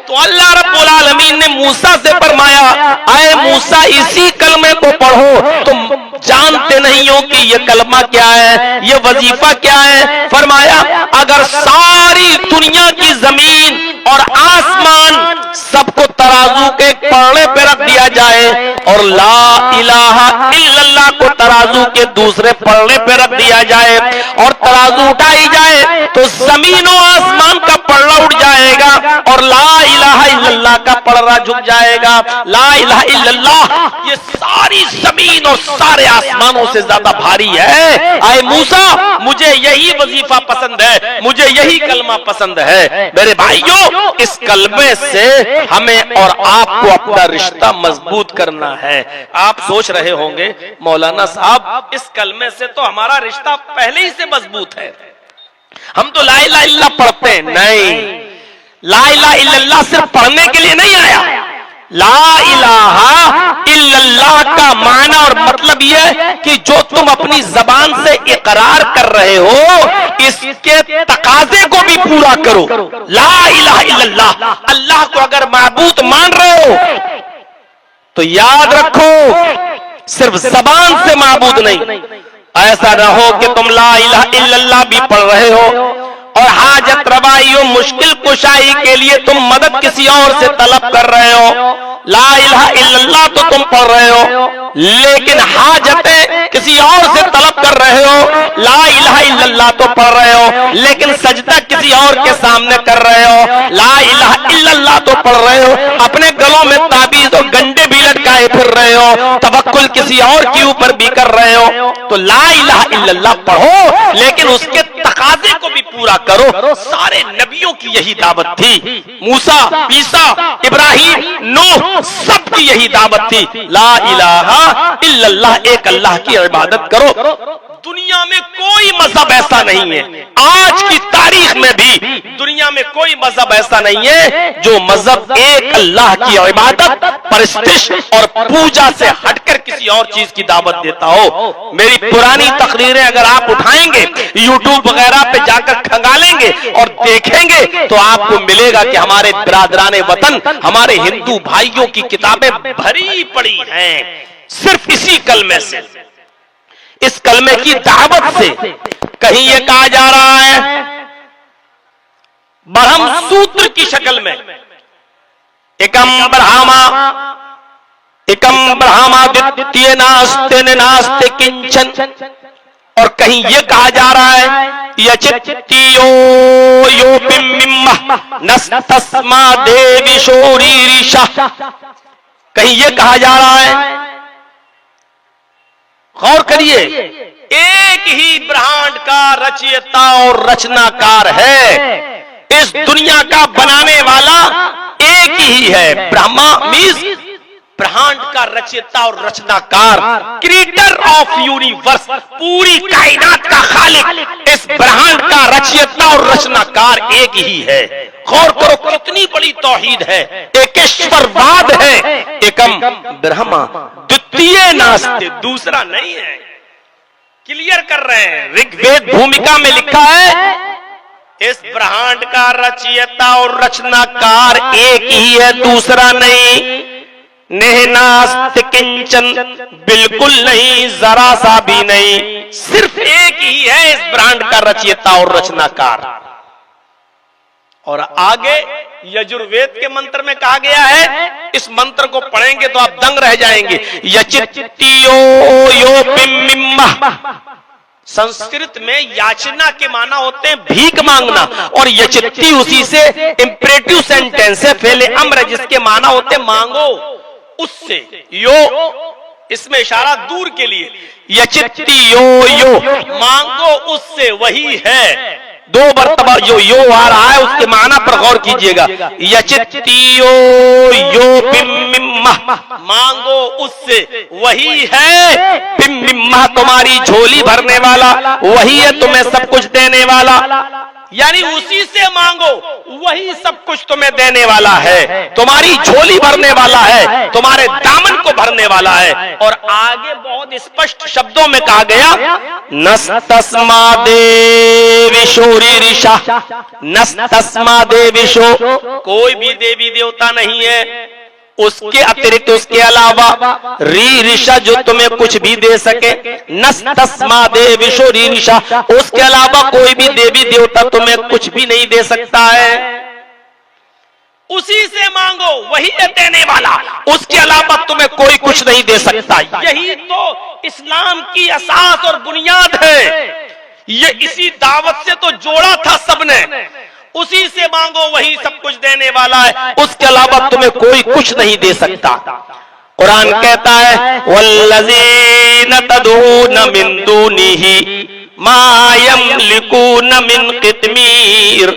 तो अल्लाह रब्बुल आलमीन ने मूसा से फरमाया, आए मूसा इसी कलमे को पढ़ो, तुम जानते नहीं हो कि ये कलमा क्या है, ये वजीफा क्या है। फरमाया अगर सारी दुनिया की जमीन और आसमान सबको तराजू के पलड़े पे रख दिया जाए और ला इलाहा इल्लल्लाह को तराजू के दूसरे पलड़े पे रख दिया जाए और तराजू उठाई जाए तो जमीन और आसमान का पलड़ा उठ जाएगा और ला इलाहा इल्लल्लाह का पलड़ा झुक जाएगा। ला इलाहा इल्लल्लाह ये सारी जमीन और सारे आसमानों से ज्यादा भारी है। आए मूसा मुझे यही वजीफा पसंद है, मुझे यही कलमा पसंद है। मेरे भाइयों इस कलमे से हमें और आपको अपना रिश्ता मजबूत करना है। आप सोच रहे होंगे मौलाना साहब इस कलमे से तो हमारा रिश्ता पहले ही से मजबूत है, हम तो ला इलाहा इल्लल्लाह पढ़ते हैं। नहीं, ला इलाहा इल्लल्लाह सिर्फ पढ़ने के लिए नहीं आया। ला इलाहा इल्लल्लाह का माना और मतलब यह कि जो तुम अपनी जबान से इकरार कर रहे हो इसके तकाजे को भी पूरा करो। ला इलाहा इल्लल्लाह, अल्लाह को अगर माबूद मान रहे हो तो याद रखो सिर्फ जबान से माबूद नहीं, ऐसा ना हो कि तुम ला इलाहा इल्लल्लाह भी पढ़ रहे हो और हाजत रवाई और मुश्किल कुशाई के लिए तुम मदद किसी और से तलब कर रहे हो। ला इलाहा इल्लल्लाह तो तुम पढ़ रहे हो लेकिन हाजतें किसी और से तलब कर रहे हो। ला इलाहा इल्लल्लाह तो पढ़ रहे हो लेकिन सजदा किसी और के सामने कर रहे हो। ला इलाहा इल्लल्लाह तो पढ़ रहे हो, अपने गलों में ताबीज और गंडे भी लटकाए फिर रहे हो, तवक्कुल किसी और के ऊपर भी कर रहे हो। तो ला इलाहा इल्लल्लाह पढ़ो लेकिन उसके तकाजे को भी पूरा करो। सारे नबियों की यही दावत थी, मूसा, ईसा, इब्राहिम, नूह सबकी यही दावत थी। ला इलाहा इल्लल्लाह, एक अल्लाह की इबादत करो। दुनिया में कोई मजहब ऐसा नहीं है, आज की तारीख में भी दुनिया में कोई मजहब ऐसा नहीं है जो मजहब एक अल्लाह की इबादत, परस्तिश और पूजा से हटकर किसी और चीज की दावत देता हो। मेरी पुरानी तकरीरें अगर आप उठाएंगे यूट्यूब वगैरह पे जाकर खंगालेंगे और देखेंगे तो आपको मिलेगा कि हमारे बिरादराने वतन, हमारे हिंदू भाइयों की किताबें भरी पड़ी हैं सिर्फ इसी कलमे से, इस कलमे की दावत से। कहीं ये कहा जा रहा है ब्रह्म सूत्र की शक्ल में एकम ब्रह्मा द्वितीय नास्ते नास्ते किंचन, और कहीं ये कहा जा रहा है यचित्तियो यो बिम्मिम्मा नस्तस्मा देवी शोरीरिशा, कहीं ये कहा जा रहा है। गौर करिए एक ही ब्रह्मांड का रचयिता और रचनाकार है, इस दुनिया का बनाने वाला एक ही है। ब्रह्मा मीन्स ब्रह्मांड का रचयिता और रचनाकार, क्रिएटर ऑफ यूनिवर्स, पूरी कायनात का खालिक इस ब्रह्मांड का रचयिता और रचनाकार एक ही है। गौर करो कितनी बड़ी तौहीद है, एकेश्वरवाद है। एकम ब्रह्मा द्वितीय नास्ते, दूसरा नहीं है। क्लियर कर रहे हैं, ऋग्वेद भूमिका में लिखा है इस ब्रह्मांड का रचयिता और रचनाकार एक ही है, दूसरा नहीं। नेहनास्ति किंचन, बिल्कुल नहीं, जरा सा भी नहीं, सिर्फ एक ही है इस ब्रह्मांड का रचयिता और रचनाकार। और आगे यजुर्वेद के मंत्र में कहा गया है, इस मंत्र को पढ़ेंगे तो आप दंग रह जाएंगे। यचित्तियो यो बिम्मिम्मा, संस्कृत में याचना के माना होते हैं भीख मांगना, और यचित्ती उसी से इंपरेटिव सेंटेंस है, फेले अम्र, जिसके माना होते मांगो उससे। यो इसमें इशारा दूर के लिए, यचित्तियो यो मांगो उससे, वही है। दो मरतबा जो यो आ रहा है उसके माना पर गौर कीजिएगा। यचित्तियो यो बिम्मिम्मा, मांगो उससे, वही है। बिम्मिम्मा तुम्हारी झोली भरने वाला, वही है तुम्हें सब कुछ देने वाला। यानी उसी से मांगो, वही सब कुछ तुम्हें देने वाला है, तुम्हारी झोली भरने वाला है, तुम्हारे दामन को भरने वाला है। और आगे बहुत स्पष्ट शब्दों में कहा गया, नस्तस्मा देविशो ऋषा, नस्तस्मा देविशो, कोई भी देवी देवता नहीं है उसके अतिरिक्त, उसके अलावा ऋषा जो तुम्हें कुछ भी दे सके, नस्तस्मा देविशो ऋषा, उसके अलावा कोई भी देवी देवता तुम्हें कुछ भी नहीं दे सकता है। उसी से मांगो, वही है देने वाला, उसके अलावा तुम्हें कोई कुछ नहीं दे सकता। यही तो इस्लाम की असास और बुनियाद है। ये इसी दावत से तो जोड़ा था सबने, उसी से मांगो, वही सब कुछ देने वाला है, उसके अलावा तुम्हें कोई कुछ नहीं दे सकता। कुरान कहता है, वल्लज़ीना तदऊना मिन दूनिही मा यमलिकूना मिन क़ित्मीर,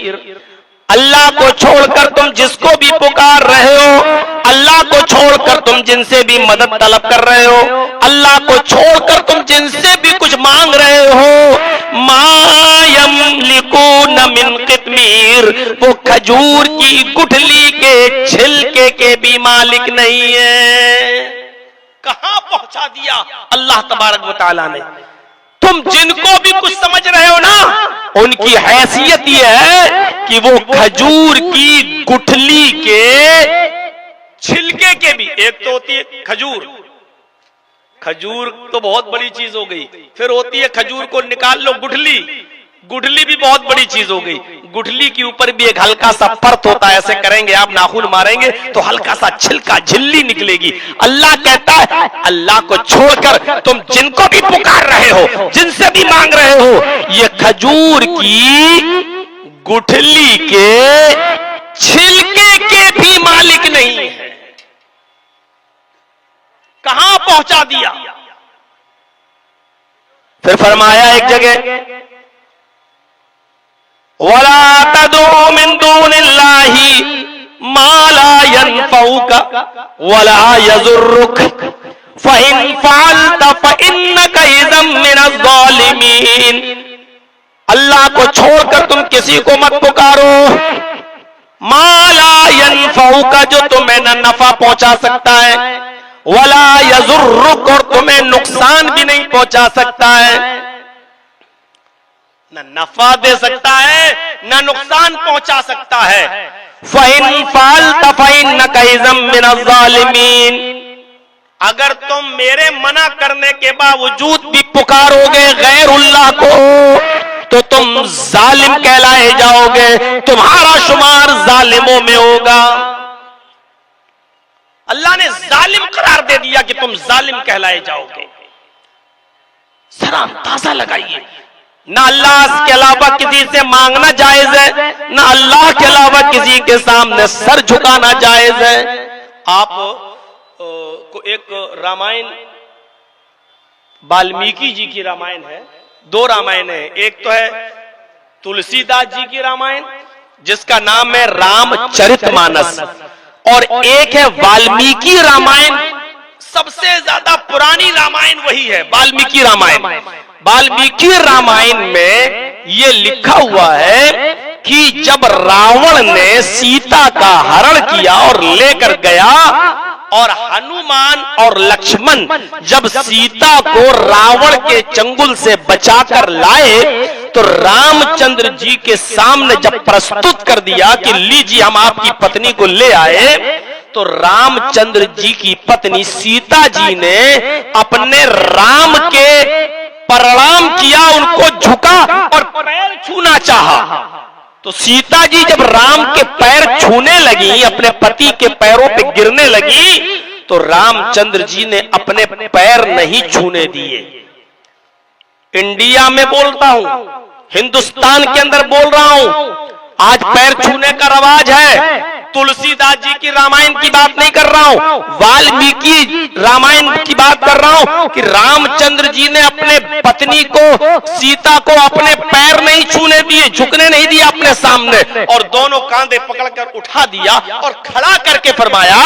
अल्लाह को छोड़कर तुम जिसको भी पुकार रहे हो, अल्लाह को छोड़कर तुम जिनसे भी मदद तलब कर रहे हो, अल्लाह को छोड़कर तुम जिनसे भी कुछ मांग रहे हो, मा यमलिकूना मिन क़ित्मीर, वो खजूर की गुठली के छिलके के भी मालिक नहीं है। कहां पहुंचा दिया अल्लाह तबारक व तआला ने। तुम जिनको भी कुछ समझ रहे हो ना, उनकी हैसियत यह है कि वो खजूर की गुठली के छिलके के भी, एक तो होती है खजूर, खजूर तो बहुत बड़ी चीज हो गई, फिर होती है खजूर को निकाल लो गुठली, गुठली भी बहुत बड़ी चीज हो गई। गुठली के ऊपर भी एक हल्का सा परत होता है, ऐसे करेंगे आप नाखून मारेंगे तो हल्का सा छिलका झिल्ली निकलेगी। अल्लाह कहता है, अल्लाह को छोड़कर तुम जिनको भी पुकार रहे हो, जिनसे भी मांग रहे हो, ये खजूर की गुठली के छिलके के भी मालिक नहीं है। कहां पहुंचा दिया। फिर फरमाया एक जगह, वला तदू मिन दूनिल्लाहि मा ला यनफउका वला यजुर्रुक फइन फअलत फइन्नका इज़म मिनज़ ज़ालिमीन, अल्लाह को छोड़कर तुम किसी को मत पुकारो, मा ला यनफउका, जो तुम्हें न नफा पहुंचा सकता है, वला यजुर्रुक, और तुम्हें नुकसान भी नहीं पहुंचा सकता है। न नफा दे सकता है, न नुकसान पहुंचा सकता है। फ़इन फ़अलत फ़इन्नका इज़म मिनज़ ज़ालिमीन, अगर तुम मेरे मना करने के बावजूद भी पुकारोगे गैरुल्लाह को, तो तुम जालिम कहलाए जाओगे, तुम्हारा शुमार जालिमों में होगा। अल्लाह ने जालिम करार दे दिया कि तुम जालिम कहलाए जाओगे। जरा अंदाजा लगाइए, ना अल्लाह के अलावा किसी से मांगना जायज है, ना अल्लाह के अलावा किसी के सामने सर झुकाना जायज है। आप को एक रामायण, वाल्मीकि जी की रामायण है, दो रामायण है, एक तो है तुलसीदास जी की रामायण जिसका नाम है रामचरितमानस, और एक है वाल्मीकि रामायण। सबसे ज्यादा पुरानी रामायण वही है, वाल्मीकि रामायण। वाल्मीकि रामायण में ये लिखा हुआ है कि जब रावण ने सीता का हरण किया और लेकर गया, और हनुमान और लक्ष्मण जब सीता को रावण के चंगुल से बचाकर लाए, तो रामचंद्र जी के सामने जब प्रस्तुत कर दिया कि लीजिए हम आपकी पत्नी को ले आए, तो रामचंद्र जी की पत्नी सीता जी ने अपने राम के प्रणाम किया, उनको झुका और पैर छूना चाहा। तो सीता जी जब राम के पैर छूने लगी, अपने पति के पैरों पे गिरने लगी, तो रामचंद्र जी ने अपने पैर नहीं छूने दिए। इंडिया में बोलता हूं, हिंदुस्तान के अंदर बोल रहा हूं, आज पैर छूने का रवाज है। तुलसीदास जी की रामायण की बात नहीं कर रहा हूं, वाल्मीकि रामायण की बात कर रहा हूं कि रामचंद्र जी ने अपने पत्नी को, सीता को, अपने पैर नहीं छूने दिए, झुकने नहीं दिया अपने सामने, और दोनों कांधे पकड़कर उठा दिया और खड़ा करके फरमाया,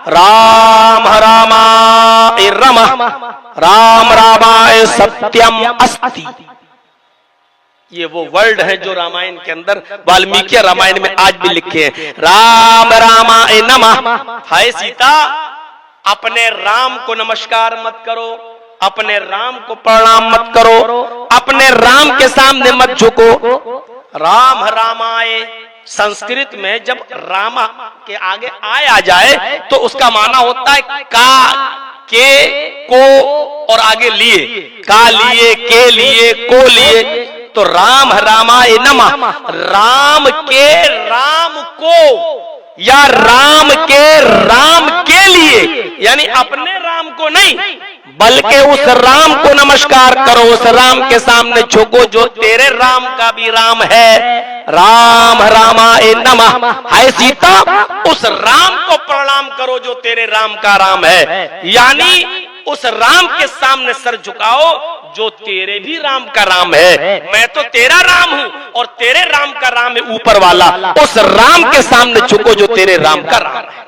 राम रामाय रमः राम रामाय सत्यम अस्ति। ये वो वर्ड है जो रामायण के अंदर वाल्मीकि रामायण में आज भी लिखे हैं। राम रामाय नमः। हाय सीता, अपने राम को नमस्कार मत करो, अपने राम को प्रणाम मत करो, अपने राम के सामने मत झुको। राम रामाय, संस्कृत में जब रामा के आगे आय आ जाए तो उसका माना होता है का, के, को और आगे लिए, का लिए, के लिए, को लिए। तो राम रामाय नमः, राम के राम को या राम के राम के लिए, यानी अपने राम को नहीं बल्कि उस राम को नमस्कार करो, उस राम के सामने झुको जो तेरे राम का भी राम है। राम रामाय नमः। हाय सीता, उस राम को प्रणाम करो जो तेरे राम का राम है, यानी उस राम के सामने सर झुकाओ जो तेरे भी राम का राम है। मैं तो तेरा राम हूं और तेरे राम का राम है ऊपर वाला, उस राम के सामने झुको जो तेरे राम का राम है।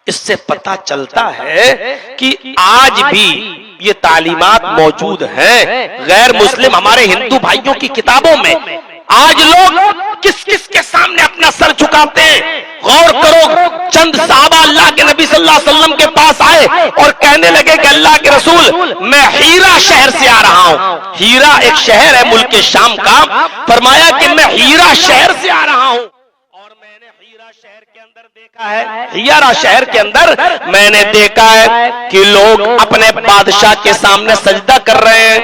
इससे पता चलता है कि आज भी ये तालीमात मौजूद हैं गैर मुस्लिम हमारे हिंदू भाइयों की किताबों में। आज लोग किस किस के सामने अपना सर झुकाते हैं। गौर करो, चंद साहबा अल्लाह के नबी सल्लल्लाहु अलैहि वसल्लम के पास आए और कहने लगे कि अल्लाह के रसूल, मैं हीरा शहर से आ रहा हूं। हीरा एक शहर है मुल्क शाम का। फरमाया कि मैं हीरा शहर से आ रहा हूं और मैंने हीरा शहर के अंदर देखा है, हीरा शहर के अंदर मैंने देखा है कि लोग अपने बादशाह के सामने सजदा कर रहे हैं।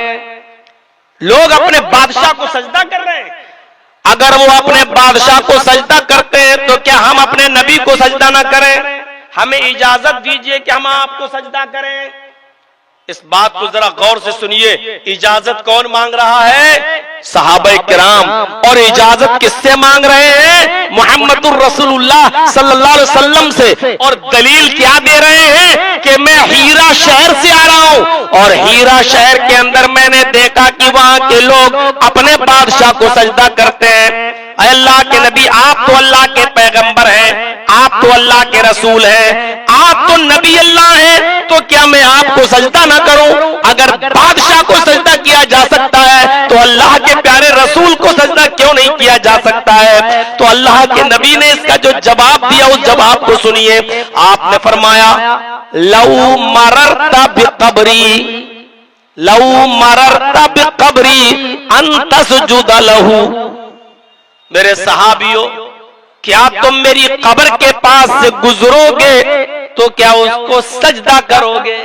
लोग अपने बादशाह को सजदा कर रहे हैं। अगर वो अपने बादशाह को सजदा करते हैं तो क्या हम अपने नबी को सजदा ना करें? हमें इजाजत दीजिए कि हम आपको सजदा करें। इस बात को जरा गौर से सुनिए, इजाजत कौन मांग रहा है? सहाबाए किराम। और इजाजत किससे मांग रहे हैं? मुहम्मदुर रसूलुल्लाह सल्लल्लाहु अलैहि वसल्लम से। और दलील क्या दे रहे हैं कि मैं हीरा शहर से आ रहा हूं और हीरा शहर के अंदर मैंने देखा कि वहां के लोग अपने बादशाह को सजदा करते हैं। अल्लाह के नबी, आप तो अल्लाह के पैगंबर हैं, आप तो अल्लाह के रसूल हैं, आप तो नबी अल्लाह हैं, तो क्या मैं आपको सजदा ना करूं? अगर बादशाह को सजदा किया जा सकता है तो अल्लाह के प्यारे रसूल को सजदा क्यों नहीं किया जा सकता है? तो अल्लाह के नबी ने इसका जो जवाब दिया उस जवाब को सुनिए। आपने फरमाया, लऊ मररता बिक़ब्री, लऊ मररता बिक़ब्री अन तस्जुदा लहू। मेरे सहाबियों, क्या तुम मेरी कब्र के पास से गुजरोगे तो क्या उसको सजदा करोगे?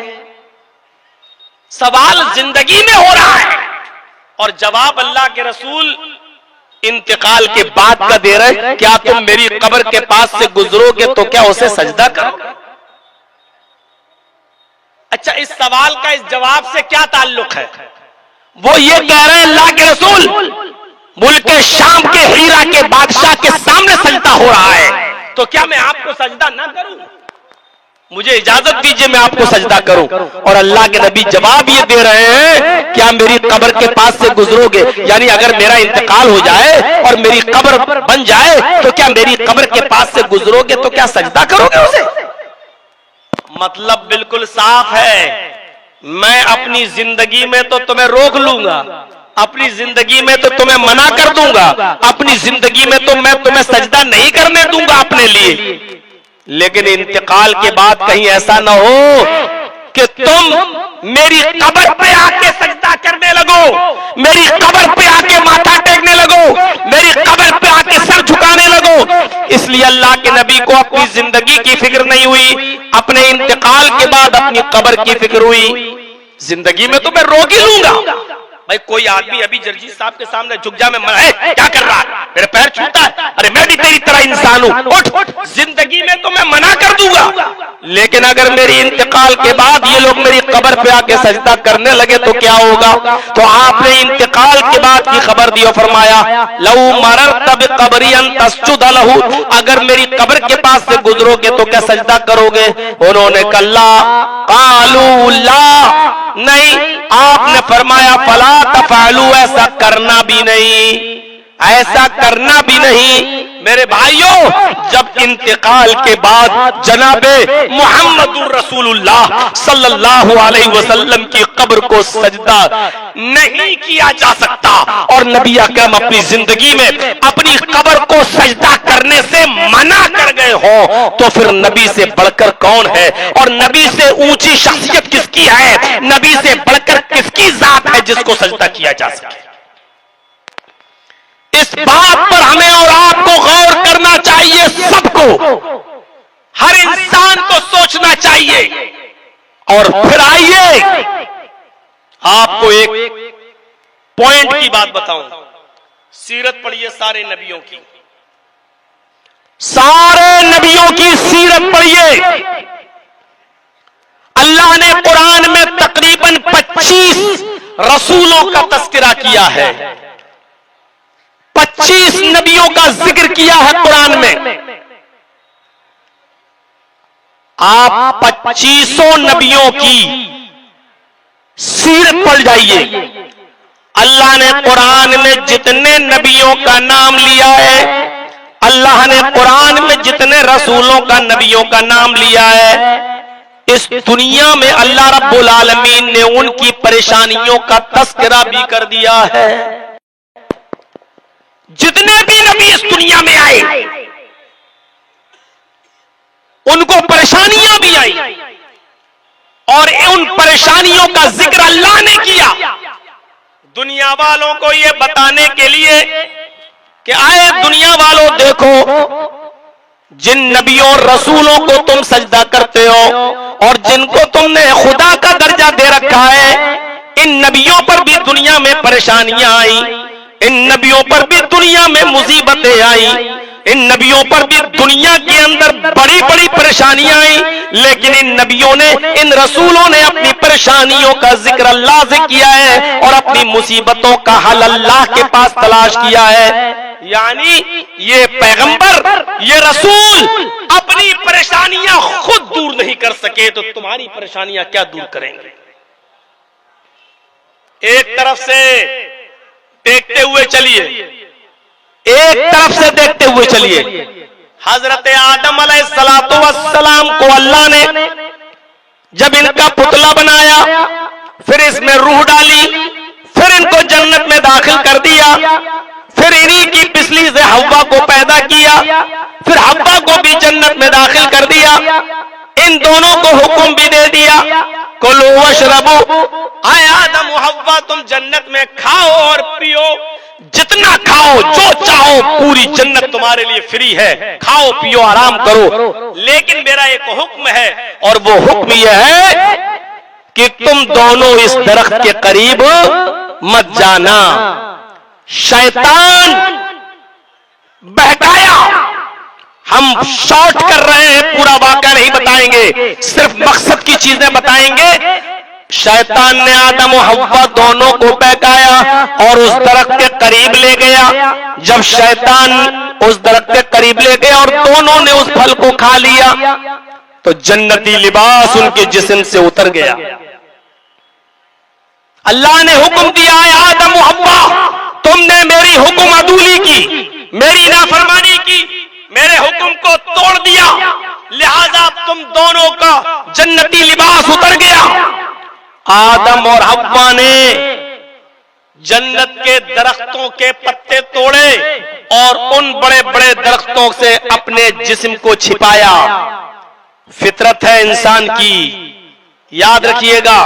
सवाल जिंदगी में हो रहा है और जवाब अल्लाह के रसूल इंतकाल के बाद का दे रहे। क्या तुम मेरी कब्र के पास से गुजरोगे तो क्या उसे सजदा करोगे? अच्छा, इस सवाल का इस जवाब से क्या ताल्लुक है? वो ये कह रहे हैं अल्लाह के रसूल, मुल्क शाम के हीरा के बादशाह के सामने सजदा हो रहा है, तो क्या मैं आपको सजदा ना करूं? मुझे इजाजत दीजिए मैं आपको सजदा करूं। और अल्लाह के नबी जवाब ये दे रहे हैं, क्या मेरी कब्र के पास से गुजरोगे, यानी अगर मेरा इंतकाल हो जाए और मेरी कब्र बन जाए तो क्या मेरी कब्र के पास से गुजरोगे तो क्या सजदा करोगे उसे? मतलब बिल्कुल साफ है, मैं अपनी जिंदगी में तो तुम्हें रोक लूंगा, अपनी जिंदगी में तो तुम्हें मना कर दूंगा, अपनी जिंदगी में तो मैं तुम्हें सजदा नहीं करने दूंगा अपने लिए, लेकिन इंतकाल के बाद कहीं ऐसा ना हो कि तुम मेरी कब्र पे आके सजदा करने लगो, मेरी कब्र पे आके माथा टेकने लगो, मेरी कब्र पे आके सर झुकाने लगो। इसलिए अल्लाह के नबी को अपनी जिंदगी की फिक्र नहीं हुई, अपने इंतकाल के बाद अपनी कब्र की फिक्र हुई। जिंदगी में तो मैं रोक ही लूंगा। भाई कोई आदमी अभी जर्जी साहब के सामने झुक जा, मैं क्या कर रहा है, मेरे पैर छूता है, अरे मैं भी तेरी तरह इंसान हूं, उठ। जिंदगी में तो मैं मना कर दूंगा, लेकिन अगर मेरी इंतकाल के बाद ये लोग मेरी कब्र पे आके सजदा करने लगे तो क्या होगा? तो आपने इंतकाल के बाद की खबर दी और फरमाया, लऊ मररता बिक़ब्री अन तस्जुदा लहू, अगर मेरी कब्र के पास से गुजरोगे तो क्या सजदा करोगे? उन्होंने कल्ला कालू ला, नहीं। आपने फरमाया फला तफअलू, ऐसा करना भी नहीं, ऐसा करना भी नहीं। मेरे भाइयों, जब इंतकाल के बाद जनाबे मुहम्मदुर रसूलुल्लाह सल्लल्लाहु अलैहि वसल्लम की कब्र को सजदा नहीं किया जा सकता और नबी अकरम अपनी जिंदगी में अपनी कब्र को सजदा करने से मना कर गए हो, तो फिर नबी से बढ़कर कौन है और नबी से ऊंची शख्सियत किसकी है, नबी से बढ़कर किसकी जात है जिसको सजदा किया जा सके। इस बात पर हमें और आपको गौर करना चाहिए, सबको, हर इंसान को सोचना चाहिए। और फिर आइए आपको एक पॉइंट की बात बताऊं। सीरत पढ़िए सारे नबियों की, सारे नबियों की सीरत पढ़िए। अल्लाह ने कुरान में तकरीबन 25 रसूलों का तस्करा किया है, 25 नबियों का जिक्र किया है कुरान में। आप 25 नबियों की सीरत पढ़ जाइए। अल्लाह ने कुरान में जितने नबियों का नाम लिया है, अल्लाह ने कुरान में जितने रसूलों का नबियों का नाम लिया है, इस दुनिया में अल्लाह रब्बुल आलमीन ने उनकी परेशानियों का तस्करा भी कर दिया है। जितने भी नबी इस दुनिया में आए उनको परेशानियां भी आई और उन परेशानियों का जिक्र अल्लाह ने किया दुनिया वालों को यह बताने के लिए कि आए दुनिया वालों, देखो जिन नबियों रसूलों को तुम सजदा करते हो और जिनको तुमने खुदा का दर्जा दे रखा है, इन नबियों पर भी दुनिया में परेशानियां आई, इन नबियों पर भी दुनिया में मुसीबतें आई, इन नबियों पर भी दुनिया के अंदर बड़ी बड़ी परेशानियां आई, लेकिन इन नबियों ने, इन रसूलों ने अपनी परेशानियों का जिक्र अल्लाह से किया है और अपनी मुसीबतों का हल अल्लाह के पास तलाश किया है। यानी ये पैगंबर, ये रसूल अपनी परेशानियां खुद दूर नहीं कर सके तो तुम्हारी परेशानियां क्या दूर करेंगे। एक तरफ से देखते हुए चलिए, एक तरफ से देखते हुए चलिए, हजरत आदम अलैहिस्सलातु वस्सलाम को अल्लाह ने जब इनका पुतला बनाया, फिर इसमें रूह डाली, फिर इनको जन्नत में दाखिल कर दिया, फिर इन्हीं की पिछली से हव्वा को पैदा किया, फिर हव्वा को भी जन्नत में दाखिल कर दिया, इन दोनों को हुक्म भी दे दिया, कुलू वशरबू, आए आदम हव्वा तुम जन्नत में खाओ और पियो, जितना खाओ जो चाहो, पूरी जन्नत तुम्हारे लिए फ्री है, खाओ पियो आराम करो, लेकिन मेरा एक हुक्म है और वो हुक्म यह है कि तुम दोनों इस दरख्त के करीब मत जाना। शैतान बहकाया, हम शॉर्ट कर रहे हैं, पूरा वाकया नहीं बताएंगे, सिर्फ मकसद की चीजें बताएंगे। शैतान ने आदम और हव्वा दोनों को बहकाया और उस दरख्त के करीब ले गया। जब शैतान उस दरख्त के करीब ले गया और दोनों ने उस फल को खा लिया तो जन्नती लिबास उनके जिस्म से उतर गया। अल्लाह ने हुक्म दिया है आदम और हव्वा, तुमने मेरी हुक्म अदूली की, मेरी नाफरमानी की, मेरे हुक्म को तोड़ दिया, लिहाजा तुम दोनों का जन्नती लिबास उतर गया। आदम और हव्वा ने जन्नत के दरख्तों के पत्ते तोड़े और उन बड़े बड़े दरख्तों से अपने जिस्म को छिपाया। फितरत है इंसान की, याद रखिएगा।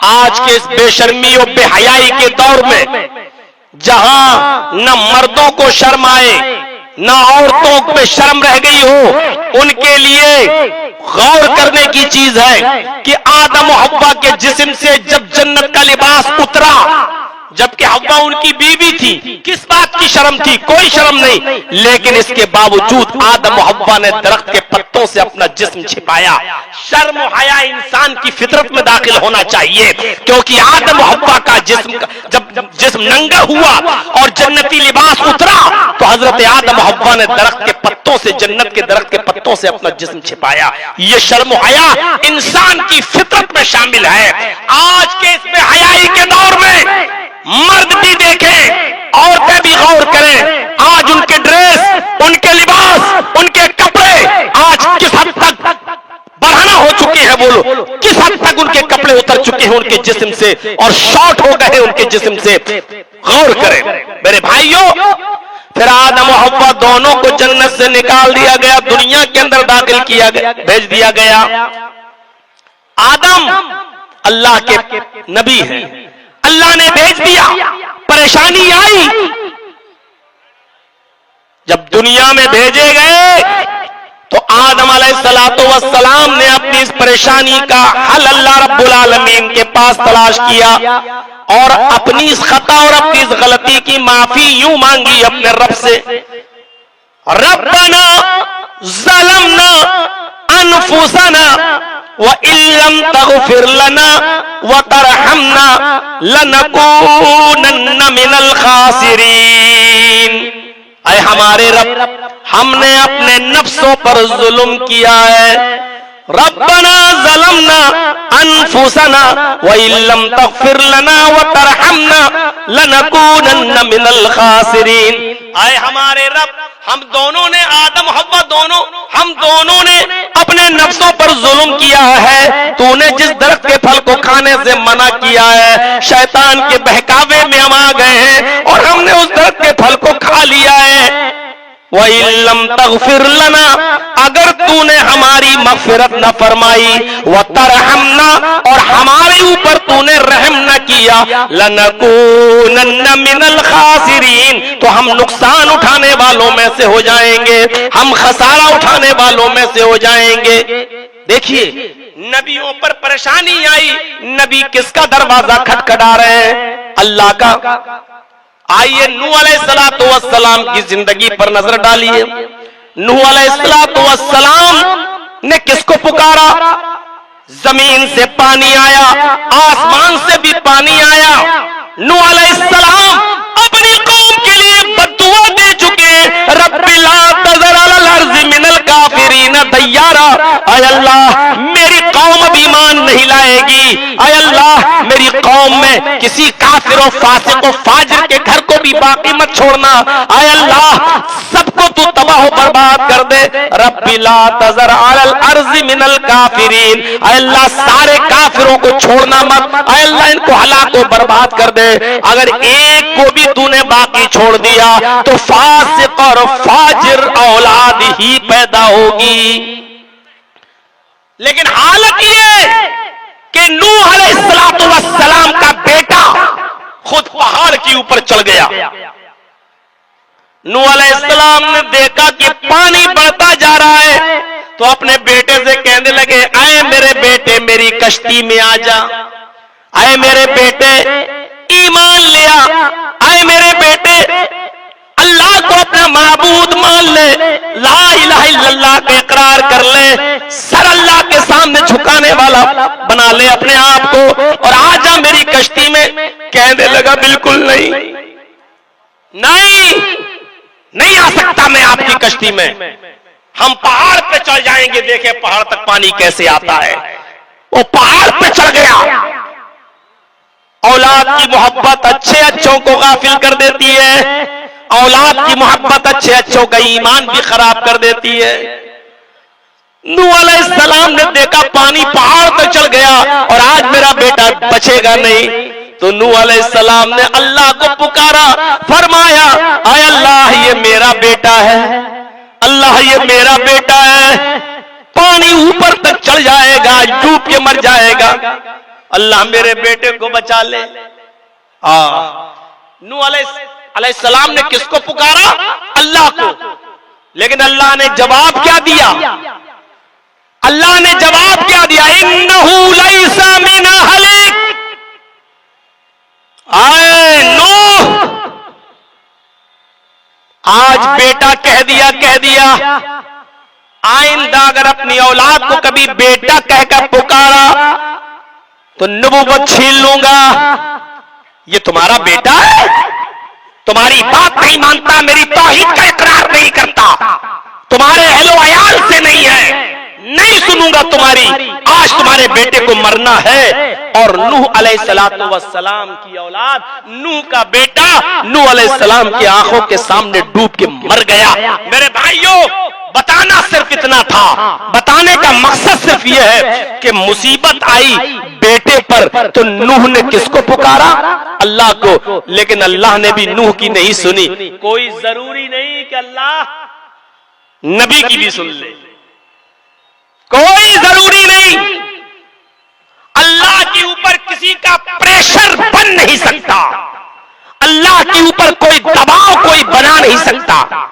आज के इस बेशर्मी और बेहयाई के दौर में जहां न मर्दों को शर्म आए न औरतों में शर्म रह गई हो, उनके लिए गौर करने की चीज है कि आदम और हव्वा के जिस्म से जब जन्नत का लिबास उतरा, जबकि हव्वा उनकी बीवी थी, किस बात की शर्म थी? कोई शर्म नहीं, लेकिन इसके बावजूद आदम और हव्वा ने दरख्त के पत्तों से अपना जिस्म छिपाया। शर्म और हया इंसान की फितरत में दाखिल होना चाहिए, क्योंकि आदम और हव्वा का जब जिस्म नंगा हुआ और जन्नती लिबास उतरा तो हजरत आदम और हव्वा ने दरख्त के पत्तों से, जन्नत के दरख्त के पत्तों से अपना जिस्म छिपाया। ये शर्म और हया इंसान की फितरत में शामिल है। आज के इस बेहयाई के दौर में मर्द भी देखें औरतें भी गौर करें, आज उनके ड्रेस, उनके लिबास, उनके कपड़े आज किस हद तक बढ़ाना हो चुके हैं, बोलो किस हद तक उनके कपड़े उतर चुके हैं उनके जिस्म से और शॉर्ट हो गए हैं उनके जिस्म से। गौर करें मेरे भाइयों। फिर आदम और हव्वा दोनों को जन्नत से निकाल दिया गया, दुनिया के अंदर दाखिल किया गया, भेज दिया गया। आदम अल्लाह के नबी हैं, अल्लाह ने भेज दिया, परेशानी आई। जब दुनिया में भेजे गए तो आदम अलैहिस्सलातु वस्सलाम ने अपनी इस परेशानी का हल अल्लाह रब्बुल आलमीन के पास तलाश किया और अपनी इस खता और अपनी इस गलती की माफी यूं मांगी अपने रब से, रब्बना ज़लमना अनफुसना व इल्लम तग़फिर लना व तरहमना लनकूनन्ना मिनल खासिरीन। ऐ हमारे रब, हमने अपने नफ्सों पर जुल्म किया है। रब्बना ज़लमना अनफुसना व इल्लम तग़फिर लना व तरहमना लनकूनन्ना मिनल खासिरीन। ऐ हमारे रब, हम दोनों ने, आदम हव्वा दोनों, हम दोनों ने अपने नफ्सों पर जुल्म किया है। तूने जिस दरख्त के फल को खाने से मना किया है, शैतान के बहकावे में हम आ गए हैं और हमने उस दरख्त के फल को खा लिया है। व इल्लम तग़फिर लना, अगर तूने हमारी मग़फ़िरत न फरमाई, व तरहमना, और हमारे ऊपर तूने रहम न किया, लनकूनन्ना मिनल खासिरीन, तो हम नुकसान उठाने वालों में से हो जाएंगे, हम खसारा उठाने वालों में से हो जाएंगे। देखिए नबियों पर परेशानी आई, नबी किसका दरवाजा खटखटा रहे हैं? अल्लाह का। आइए नूह अलैहिस्सलातु वस्सलाम की जिंदगी पर नजर डालिए। नूह अलैहिस्सलातु वस्सलाम ने किसको पुकारा? जमीन से पानी आया, आसमान से भी पानी आया। नूह अलैहिस्सलाम अपनी कौम के लिए बद्दुआ दे चुके, रब्बी ला तज़र अलल अर्ज़ि मिनल काफिरीन दय्यारा। ऐ अल्लाह, मेरी कौम अब ईमान नहीं लाएगी। ऐ अल्लाह, मेरी कौम में किसी काफिर और फासिक और फाजिर के घर को भी बाकी मत छोड़ना। ऐ अल्लाह, सबको तू तबाह बर्बाद कर दे। रब्बी ला तज़र अलल अर्ज़ि मिनल काफिरीन, ऐ अल्लाह, सारे काफिरों को छोड़ना मत। ऐ अल्लाह, इनको हलाक और बर्बाद कर दे। अगर एक को भी तूने बाकी छोड़ दिया तो फासिक और फाजिर औलाद ही पैदा होगी। लेकिन हालत ये कि नूह अलैहिस्सलातु वस्सलाम का बेटा खुद पहाड़ के ऊपर चढ़ गया। नूह अलैहिस्सलाम ने देखा कि पानी बढ़ता जा रहा है तो अपने बेटे से कहने लगे, आए मेरे बेटे, मेरी कश्ती में आ जा। आए मेरे बेटे, ईमान लिया। आए मेरे बेटे, अल्लाह को अपना माबूद मान ले, ला इलाहा इल्लल्लाह का इकरार कर ले, सर अल्लाह के सामने झुकाने वाला बना ले अपने आप को और आ जा मेरी कश्ती में। कहने लगा, बिल्कुल नहीं, नहीं, नहीं आ सकता मैं आपकी कश्ती में। हम पहाड़ पे चढ़ जाएंगे, देखे पहाड़ तक पानी कैसे आता है। वो पहाड़ पे चढ़ गया। औलाद की मोहब्बत अच्छे अच्छों को गाफिल कर देती है। औलाद की मोहब्बत अच्छे अच्छों का ईमान भी खराब कर देती है। नूह अलैहिस्सलाम ने देखा पानी पहाड़ तक चढ़ गया और आज मेरा बेटा बचेगा नहीं, तो नूह अलैहिस्सलाम ने अल्लाह को पुकारा, फरमाया, आय अल्लाह, ये मेरा बेटा है, अल्लाह ये मेरा बेटा है, पानी ऊपर तक चढ़ जाएगा, डूब के मर जाएगा, अल्लाह मेरे बेटे को बचा ले। नूह अलैहिस्सलाम ने किसको पुकारा? अल्लाह को। लेकिन अल्लाह ने जवाब क्या दिया? अल्लाह ने जवाब क्या दिया? इन्नहु लैसा मिन अहलिक। आए नूह, आज बेटा कह दिया। आइंदा अगर अपनी औलाद को कभी बेटा कहकर पुकारा तो नबूवत छीन लूंगा। ये तुम्हारा बेटा है, तुम्हारी बात नहीं मानता, मेरी तौहीद का इकरार नहीं करता, तुम्हारे अहलो अयाल से नहीं है, नहीं सुनूंगा तुम्हारी। आज तुम्हारे बेटे को मरना है, और नूह अलैहिस्सलातु वस्सलाम की औलाद नूह का बेटा नूह अलैहिस्सलाम की आंखों के सामने डूब के मर गया। मेरे भाइयों, बताना सिर्फ इतना था, बताने का मकसद सिर्फ यह है कि मुसीबत आई बेटे पर तो नूह ने किसको पुकारा? अल्लाह को। लेकिन अल्लाह ने भी नूह की नहीं सुनी। कोई जरूरी नहीं कि अल्लाह नबी की भी सुन ले, कोई जरूरी नहीं। अल्लाह के ऊपर किसी का प्रेशर बन नहीं सकता, अल्लाह के ऊपर कोई दबाव कोई बना नहीं सकता।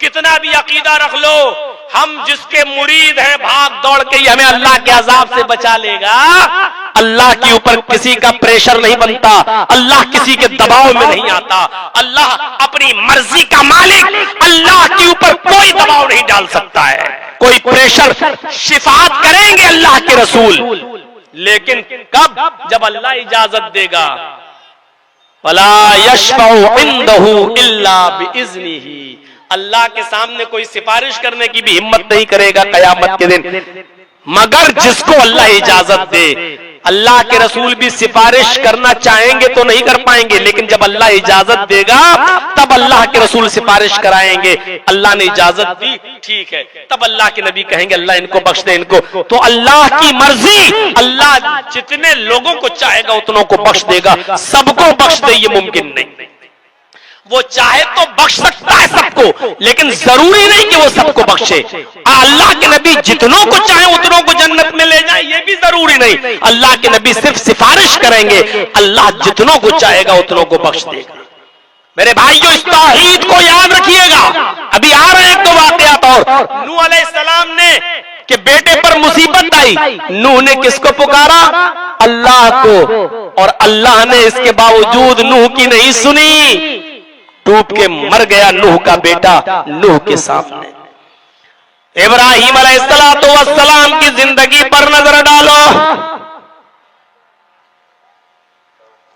कितना भी अकीदा रख लो, हम जिसके मुरीद हैं भाग दौड़ के हमें अल्लाह के अजाब से बचा लेगा, अल्लाह के ऊपर किसी का प्रेशर नहीं बनता, अल्लाह किसी के दबाव में नहीं आता। अल्लाह अपनी मर्जी का मालिक, अल्लाह के ऊपर कोई दबाव नहीं डाल सकता है, कोई प्रेशर। शिफात करेंगे अल्लाह के रसूल, लेकिन कब? जब अल्लाह इजाजत देगा। वला यशफउ इंदहु इल्ला बिइज़्निही। अल्लाह के सामने कोई सिफारिश करने की भी हिम्मत नहीं करेगा कयामत के दिन, मगर जिसको अल्लाह इजाजत दे। अल्लाह के रसूल भी सिफारिश करना चाहेंगे तो नहीं कर पाएंगे, लेकिन जब अल्लाह इजाजत देगा तब अल्लाह के रसूल सिफारिश कराएंगे। अल्लाह ने इजाजत दी, ठीक है, तब अल्लाह के नबी कहेंगे अल्लाह इनको बख्श दे इनको। तो अल्लाह की मर्जी, अल्लाह जितने लोगों को चाहेगा उतनों को बख्श देगा, सबको बख्श दे ये मुमकिन नहीं। वो चाहे तो बख्श सकता है सबको, लेकिन जरूरी नहीं कि वो सबको बख्शे। अल्लाह के नबी जितनों को चाहे उतनों को जन्नत में ले जाए, ये भी जरूरी नहीं। अल्लाह के नबी सिर्फ सिफारिश करेंगे, अल्लाह जितनों को चाहेगा उतनों को बख्श देगा। मेरे भाइयों, इस तौहीद को याद रखिएगा। अभी आ रहे हैं तो वाकयात। और नूह अलैहिस्सलाम ने कि बेटे पर मुसीबत आई, नूह ने किसको पुकारा? अल्लाह को। और अल्लाह ने इसके बावजूद नूह की नहीं सुनी, डूब के मर गया नूह का बेटा नूह के सामने। इब्राहीम अलैहिस्सलातु वस्सलाम की जिंदगी पर नजर डालो।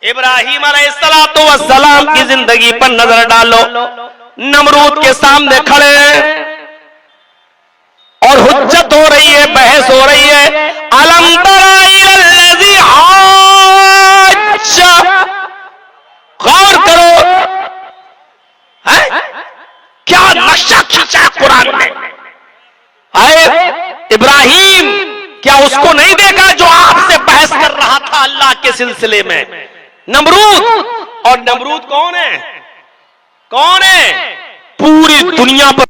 इब्राहीम अलैहिस्सलातु वस्सलाम की जिंदगी पर नजर डालो। नमरूद के सामने खड़े हैं और हुज्जत हो रही है, बहस हो रही है। अलम तरा इलल्लज़ी हाज्जा, गौर करो, है क्या नक्शा खींचा कुरान ने। आए इब्राहिम, क्या उसको नहीं देखा जो आपसे बहस कर रहा था अल्लाह के सिलसिले में? नमरूद। और नमरूद कौन है? कौन है? पूरी दुनिया पर